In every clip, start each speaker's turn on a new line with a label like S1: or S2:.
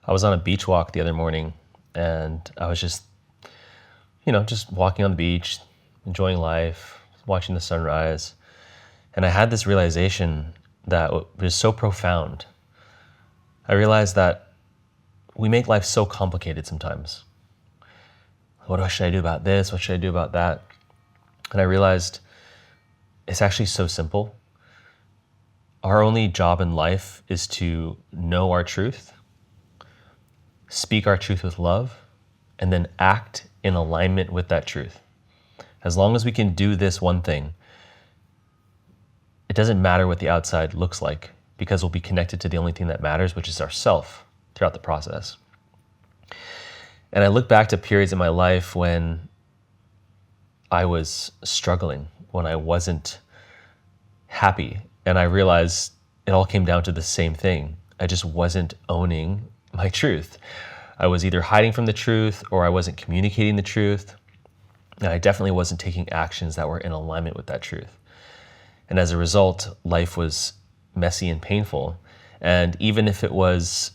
S1: I was on a beach walk the other morning, and I was just, just walking on the beach, enjoying life, watching the sunrise. And I had this realization that was so profound. I realized that we make life so complicated sometimes. What should I do about this? What should I do about that? And I realized it's actually so simple. Our only job in life is to know our truth, speak our truth with love, and then act in alignment with that truth. As long as we can do this one thing, it doesn't matter what the outside looks like, because we'll be connected to the only thing that matters, which is ourself throughout the process. And I look back to periods in my life when I was struggling, when I wasn't happy, and I realized it all came down to the same thing. I just wasn't owning my truth. I was either hiding from the truth or I wasn't communicating the truth. And I definitely wasn't taking actions that were in alignment with that truth. And as a result, life was messy and painful. And even if it looked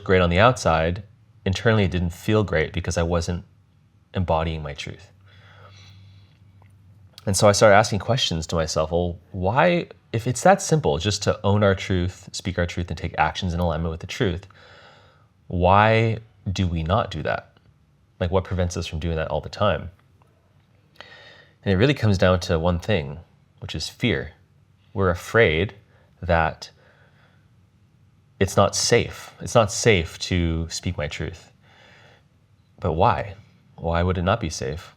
S1: great on the outside, internally it didn't feel great because I wasn't embodying my truth. And so I started asking questions to myself. Well, why, if it's that simple, just to own our truth, speak our truth, and take actions in alignment with the truth, why do we not do that? Like, what prevents us from doing that all the time? And it really comes down to one thing, which is fear. We're afraid that it's not safe. It's not safe to speak my truth. But why? Why would it not be safe?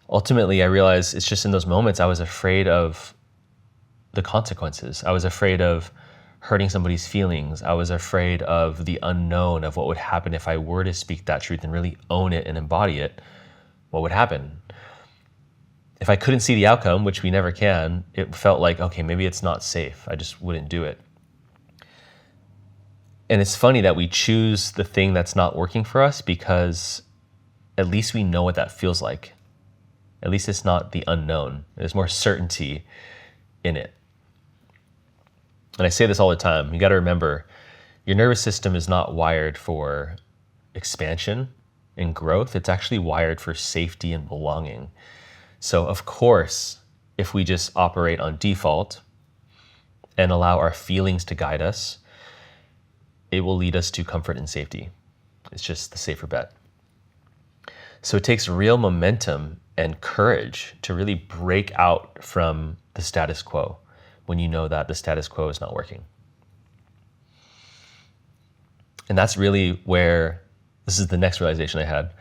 S1: Ultimately, I realized it's just in those moments I was afraid of the consequences. I was afraid of hurting somebody's feelings. I was afraid of the unknown, of what would happen if I were to speak that truth and really own it and embody it. What would happen? If I couldn't see the outcome, which we never can, it felt like, okay, maybe it's not safe. I just wouldn't do it. And it's funny that we choose the thing that's not working for us because at least we know what that feels like. At least it's not the unknown. There's more certainty in it. And I say this all the time. You got to remember, your nervous system is not wired for expansion and growth. It's actually wired for safety and belonging. So of course, if we just operate on default and allow our feelings to guide us, it will lead us to comfort and safety. It's just the safer bet. So it takes real momentum and courage to really break out from the status quo when you know that the status quo is not working. And that's really where, this is the next realization I had.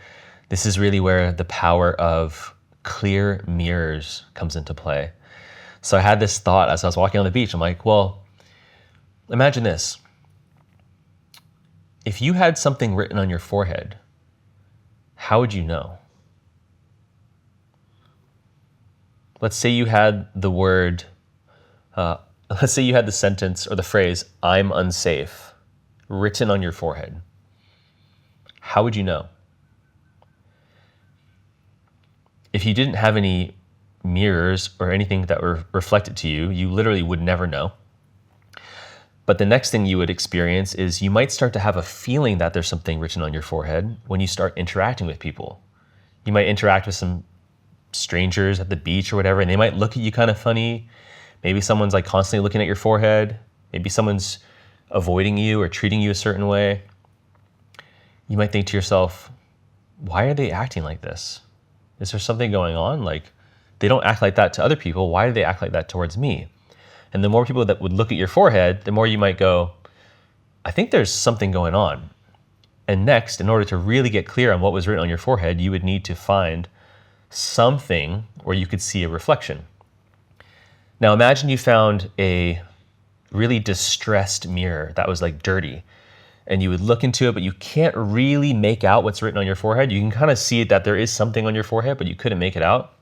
S1: This is really where the power of clear mirrors comes into play. So I had this thought as I was walking on the beach. I'm like, well, imagine this. If you had something written on your forehead, how would you know? Let's say you had the word, let's say you had the sentence or the phrase, "I'm unsafe," written on your forehead. How would you know? If you didn't have any mirrors or anything that were reflected to you, you literally would never know. But the next thing you would experience is you might start to have a feeling that there's something written on your forehead when you start interacting with people. You might interact with some strangers at the beach or whatever, and they might look at you kind of funny. Maybe someone's like constantly looking at your forehead. Maybe someone's avoiding you or treating you a certain way. You might think to yourself, why are they acting like this? Is there something going on? Like, they don't act like that to other people. Why do they act like that towards me? And the more people that would look at your forehead, the more you might go, I think there's something going on. And next, in order to really get clear on what was written on your forehead, you would need to find something where you could see a reflection. Now imagine you found a really distressed mirror that was like dirty, and you would look into it, but you can't really make out what's written on your forehead. You can kind of see that there is something on your forehead, but you couldn't make it out.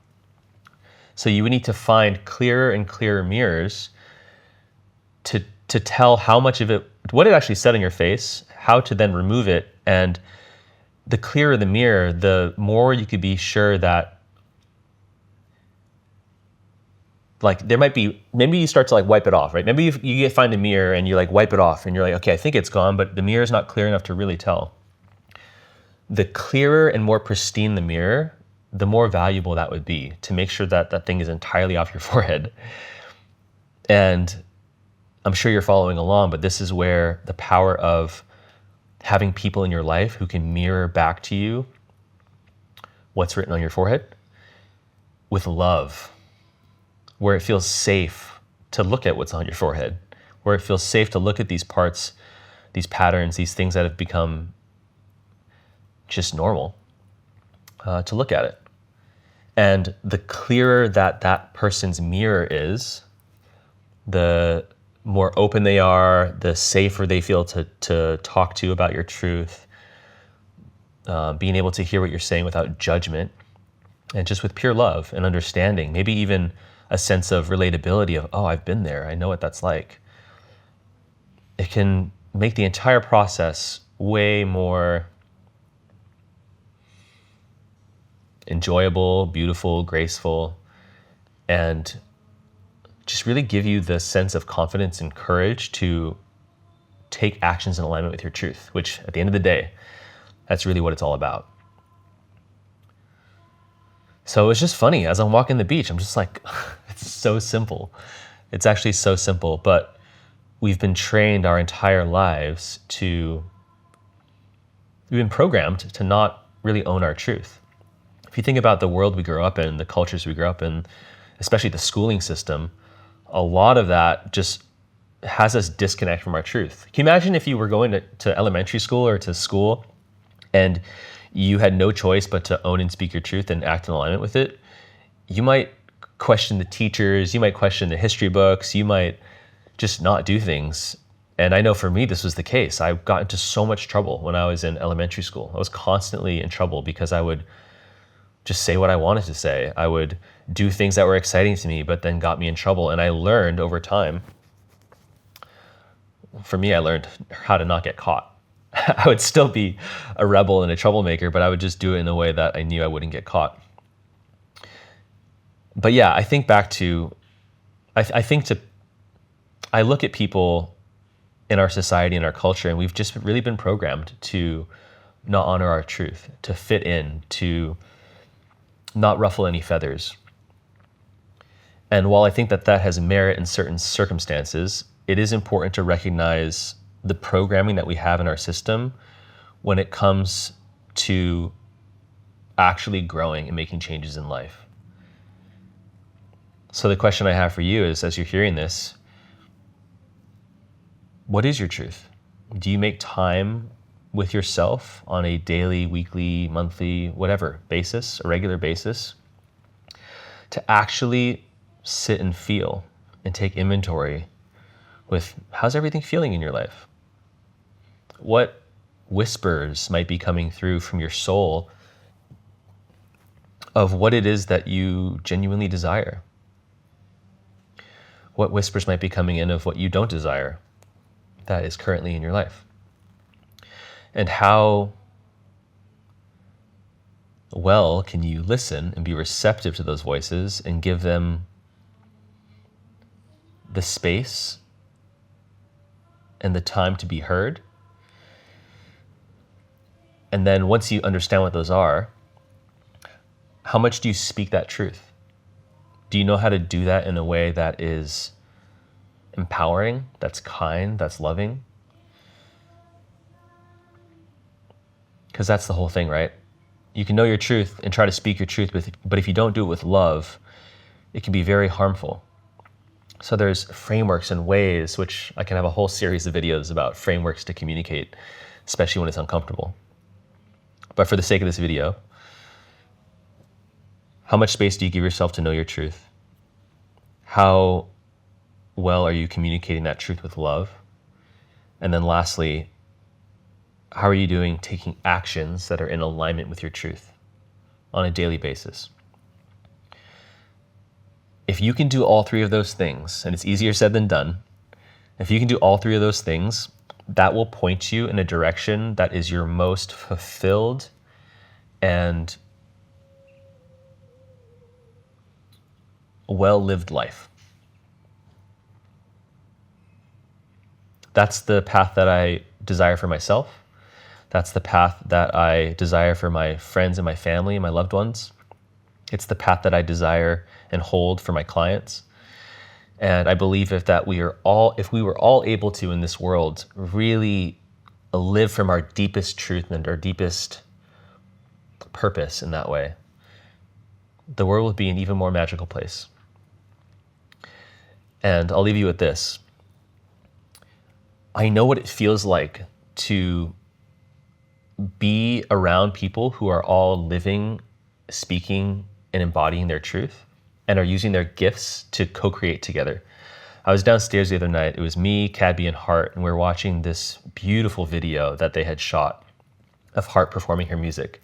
S1: So you would need to find clearer and clearer mirrors to tell how much of it, what it actually said on your face, how to then remove it. And the clearer the mirror, the more you could be sure that Like there might be, maybe you start to like wipe it off, right? Maybe you find a mirror and you like wipe it off and you're like, okay, I think it's gone, but the mirror is not clear enough to really tell. The clearer and more pristine the mirror, the more valuable that would be, to make sure that that thing is entirely off your forehead. And I'm sure you're following along, but this is where the power of having people in your life who can mirror back to you what's written on your forehead with love, where it feels safe to look at what's on your forehead, where it feels safe to look at these parts, these patterns, these things that have become just normal, to look at it. And the clearer that that person's mirror is, the more open they are, the safer they feel to talk to you about your truth, being able to hear what you're saying without judgment, and just with pure love and understanding, maybe even a sense of relatability of, oh, I've been there, I know what that's like. It can make the entire process way more enjoyable, beautiful, graceful, and just really give you the sense of confidence and courage to take actions in alignment with your truth, which at the end of the day, that's really what it's all about. So it's just funny, as I'm walking the beach, I'm just like, it's so simple. It's actually so simple, but we've been trained our entire lives we've been programmed to not really own our truth. If you think about the world we grew up in, the cultures we grew up in, especially the schooling system, a lot of that just has us disconnect from our truth. Can you imagine if you were going to elementary school or to school and you had no choice but to own and speak your truth and act in alignment with it? You might question the teachers, you might question the history books, you might just not do things. And I know for me, this was the case. I got into so much trouble when I was in elementary school. I was constantly in trouble because I would just say what I wanted to say. I would do things that were exciting to me, but then got me in trouble. And I learned over time, for me, I learned how to not get caught. I would still be a rebel and a troublemaker, but I would just do it in a way that I knew I wouldn't get caught. But yeah, I think back to, I look at people in our society and our culture, and we've just really been programmed to not honor our truth, to fit in, to not ruffle any feathers. And while I think that that has merit in certain circumstances, it is important to recognize the programming that we have in our system when it comes to actually growing and making changes in life. So the question I have for you is, as you're hearing this, what is your truth? Do you make time with yourself on a daily, weekly, monthly, whatever basis, a regular basis, to actually sit and feel and take inventory with how's everything feeling in your life? What whispers might be coming through from your soul of what it is that you genuinely desire? What whispers might be coming in of what you don't desire that is currently in your life? And how well can you listen and be receptive to those voices and give them the space and the time to be heard? And then once you understand what those are, how much do you speak that truth? Do you know how to do that in a way that is empowering, that's kind, that's loving? Because that's the whole thing, right? You can know your truth and try to speak your truth but if you don't do it with love, it can be very harmful. So there's frameworks and ways, which I can have a whole series of videos about frameworks to communicate, especially when it's uncomfortable. But for the sake of this video, how much space do you give yourself to know your truth? How well are you communicating that truth with love? And then lastly, how are you doing taking actions that are in alignment with your truth on a daily basis? If you can do all three of those things, and it's easier said than done, if you can do all three of those things, that will point you in a direction that is your most fulfilled and well-lived life. That's the path that I desire for myself. That's the path that I desire for my friends and my family and my loved ones. It's the path that I desire and hold for my clients. And I believe if we were all able to in this world really live from our deepest truth and our deepest purpose in that way, the world would be an even more magical place. And I'll leave you with this. I know what it feels like to be around people who are all living, speaking, and embodying their truth and are using their gifts to co-create together. I was downstairs the other night. It was me, Cabby, and Hart, and we were watching this beautiful video that they had shot of Hart performing her music.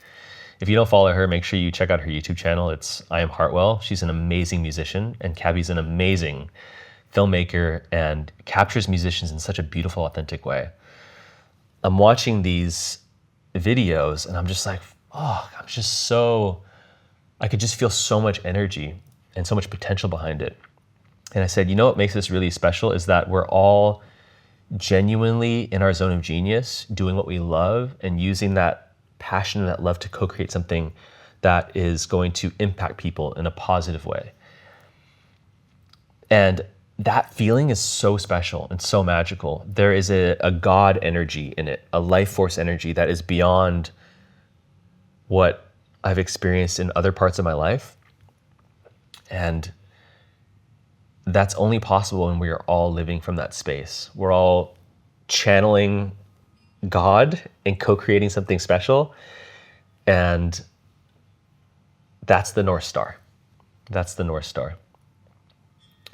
S1: If you don't follow her, make sure you check out her YouTube channel. It's I Am Hartwell. She's an amazing musician, and Cabby's an amazing filmmaker and captures musicians in such a beautiful, authentic way. I'm watching these videos and I'm just like, oh, I could just feel so much energy and so much potential behind it. And I said, you know what makes this really special is that we're all genuinely in our zone of genius, doing what we love and using that passion and that love to co-create something that is going to impact people in a positive way. And that feeling is so special and so magical. There is a God energy in it, a life force energy that is beyond what I've experienced in other parts of my life. And that's only possible when we are all living from that space. We're all channeling God and co-creating something special. And that's the North Star. That's the North Star.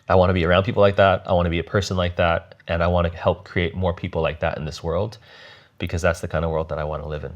S1: I want to be around people like that. I want to be a person like that. And I want to help create more people like that in this world, because that's the kind of world that I want to live in.